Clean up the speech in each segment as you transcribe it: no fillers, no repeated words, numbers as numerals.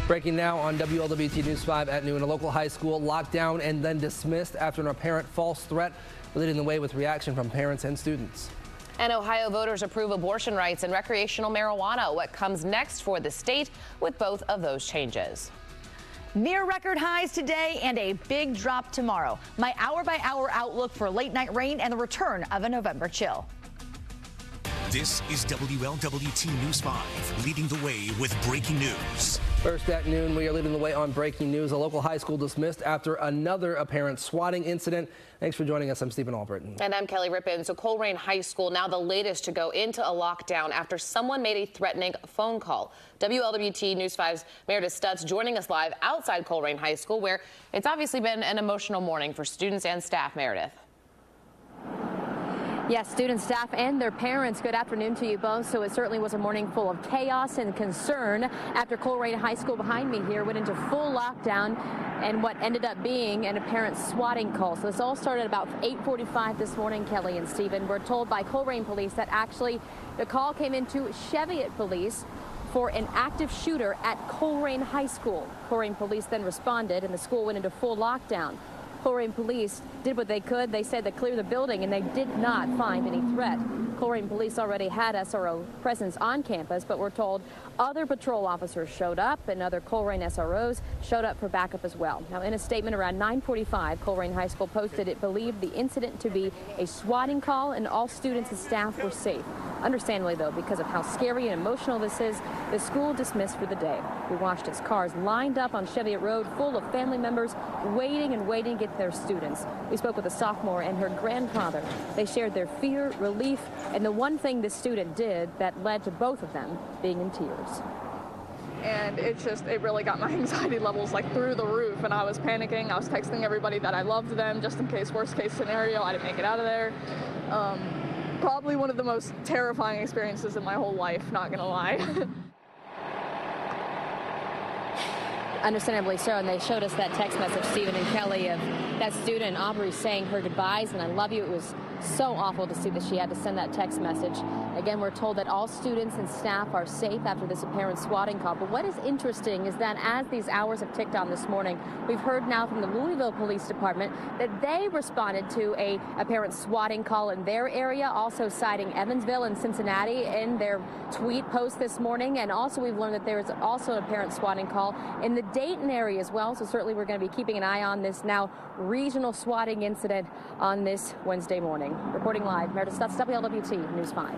Breaking now on WLWT News 5 at noon. A local high school locked down and then dismissed after an apparent false threat, leading the way with reaction from parents and students. And Ohio voters approve abortion rights and recreational marijuana. What comes next for the state with both of those changes? Near record highs today and a big drop tomorrow. My hour-by-hour outlook for late-night rain and the return of a November chill. This is WLWT News 5, leading the way with breaking news. First at noon, we are leading the way on breaking news. A local high school dismissed after another apparent swatting incident. Thanks for joining us. I'm Stephen Albritton. And I'm Kelly Rippin. So Colerain High School now the latest to go into a lockdown after someone made a threatening phone call. WLWT News 5's Meredith Stutz joining us live outside Colerain High School, where it's obviously been an emotional morning for students and staff. Meredith. Yes, students, staff, and their parents, good afternoon to you both. So it certainly was a morning full of chaos and concern after Colerain High School behind me here went into full lockdown and what ended up being an apparent swatting call. So this all started about 8:45 this morning, Kelly and Stephen. We're told by Colerain police that actually the call came into Cheviot police for an active shooter at Colerain High School. Colerain police then responded and the school went into full lockdown. Colerain police did what they could. They said to clear the building, and they did not find any threat. Colerain police already had SRO presence on campus, but we're told other patrol officers showed up and other Colerain SROs showed up for backup as well. Now, in a statement around 9:45, Colerain High School posted it believed the incident to be a swatting call and all students and staff were safe. Understandably, though, because of how scary and emotional this is, the school dismissed for the day. We watched as cars lined up on Cheviot Road full of family members waiting to get their students. We spoke with a sophomore and her grandfather. They shared their fear, relief, and the one thing the student did that led to both of them being in tears. And it really got my anxiety levels like through the roof, and I was panicking. I was texting everybody that I loved them just in case, worst case scenario, I didn't make it out of there. Probably one of the most terrifying experiences in my whole life, not gonna lie. Understandably so, and they showed us that text message, Stephen and Kelly, of that student, Aubrey, saying her goodbyes and I love you. It was so awful to see that she had to send that text message. Again, we're told that all students and staff are safe after this apparent swatting call. But what is interesting is that as these hours have ticked on this morning, we've heard now from the Louisville Police Department that they responded to a apparent swatting call in their area, also citing Evansville and Cincinnati in their tweet post this morning. And also we've learned that there is also an apparent swatting call in the Dayton area as well. So certainly we're going to be keeping an eye on this now regional swatting incident on this Wednesday morning. Reporting live, Meredith Stutz, WLWT News 5.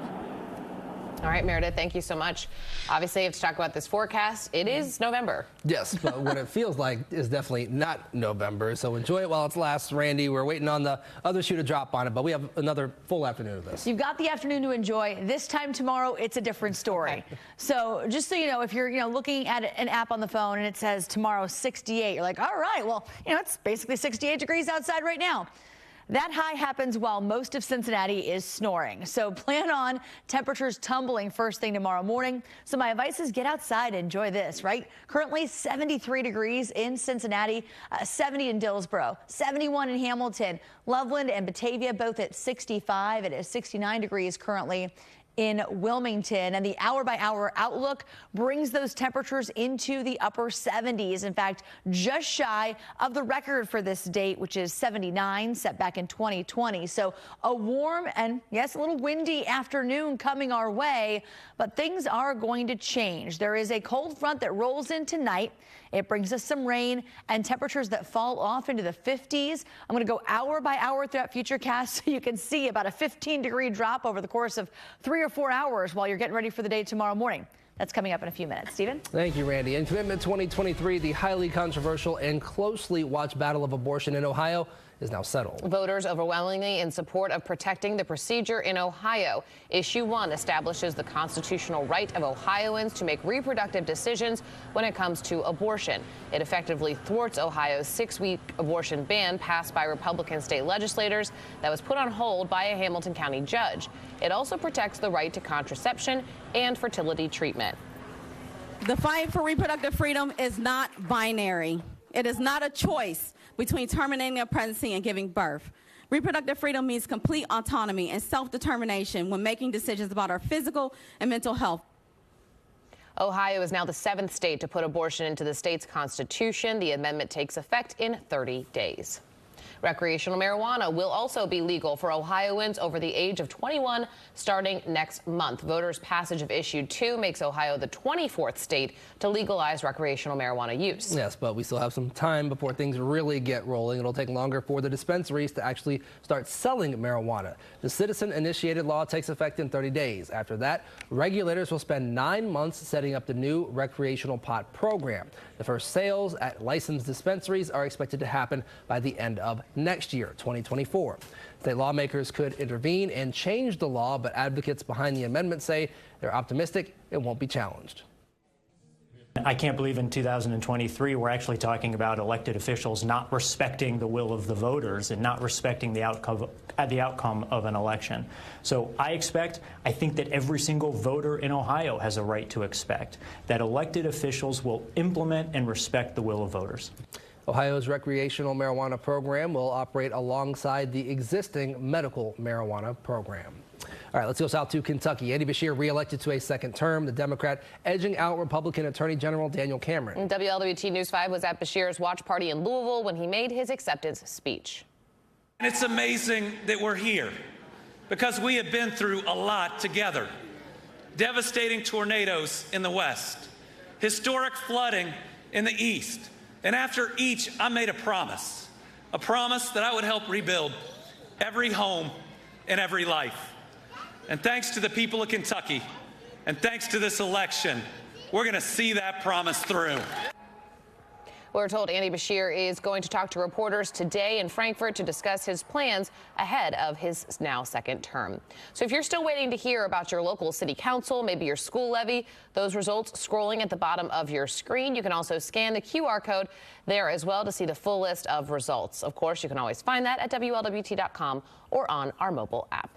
All right, Meredith, thank you so much. Obviously, you have to talk about this forecast. It is November. Yes, but what it feels like is definitely not November. So enjoy it while it lasts, Randy. We're waiting on the other shoe to drop on it, but we have another full afternoon of this. You've got the afternoon to enjoy. This time tomorrow, it's a different story. Okay. So just so you know, if you're looking at an app on the phone and it says tomorrow 68, you're like, all right, well, it's basically 68 degrees outside right now. That high happens while most of Cincinnati is snoring. So plan on temperatures tumbling first thing tomorrow morning. So my advice is get outside and enjoy this, right? Currently 73 degrees in Cincinnati, 70 in Dillsboro, 71 in Hamilton, Loveland and Batavia both at 65. It is 69 degrees currently in Wilmington, and the hour-by-hour outlook brings those temperatures into the upper 70s. In fact, just shy of the record for this date, which is 79, set back in 2020. So a warm and, yes, a little windy afternoon coming our way, but things are going to change. There is a cold front that rolls in tonight. It brings us some rain and temperatures that fall off into the 50s. I'm going to go hour by hour throughout Futurecast so you can see about a 15-degree drop over the course of 3 or 4 hours while you're getting ready for the day tomorrow morning. That's coming up in a few minutes. Stephen? Thank you, Randy. In Commitment 2023, the highly controversial and closely watched battle of abortion in Ohio is now settled. Voters overwhelmingly in support of protecting the procedure in Ohio. Issue 1 establishes the constitutional right of Ohioans to make reproductive decisions when it comes to abortion. It effectively thwarts Ohio's 6-week abortion ban passed by Republican state legislators that was put on hold by a Hamilton County judge. It also protects the right to contraception and fertility treatment. The fight for reproductive freedom is not binary. It is not a choice between terminating a pregnancy and giving birth. Reproductive freedom means complete autonomy and self-determination when making decisions about our physical and mental health. Ohio is now the 7th state to put abortion into the state's constitution. The amendment takes effect in 30 days. Recreational marijuana will also be legal for Ohioans over the age of 21 starting next month. Voters' passage of Issue 2 makes Ohio the 24th state to legalize recreational marijuana use. Yes, but we still have some time before things really get rolling. It'll take longer for the dispensaries to actually start selling marijuana. The citizen-initiated law takes effect in 30 days. After that, regulators will spend 9 months setting up the new recreational pot program. The first sales at licensed dispensaries are expected to happen by the end of next year, 2024. State lawmakers could intervene and change the law, but advocates behind the amendment say they're optimistic it won't be challenged. I can't believe in 2023 we're actually talking about elected officials not respecting the will of the voters and not respecting the outcome of an election. So I think that every single voter in Ohio has a right to expect that elected officials will implement and respect the will of voters. Ohio's recreational marijuana program will operate alongside the existing medical marijuana program. All right, let's go south to Kentucky. Andy Beshear reelected to a second term. The Democrat edging out Republican Attorney General Daniel Cameron. WLWT News 5 was at Beshear's watch party in Louisville when he made his acceptance speech. It's amazing that we're here because we have been through a lot together. Devastating tornadoes in the west, historic flooding in the east. And after each, I made a promise that I would help rebuild every home and every life. And thanks to the people of Kentucky, and thanks to this election, we're going to see that promise through. We're told Andy Beshear is going to talk to reporters today in Frankfort to discuss his plans ahead of his now second term. So if you're still waiting to hear about your local city council, maybe your school levy, those results scrolling at the bottom of your screen. You can also scan the QR code there as well to see the full list of results. Of course, you can always find that at WLWT.com or on our mobile app.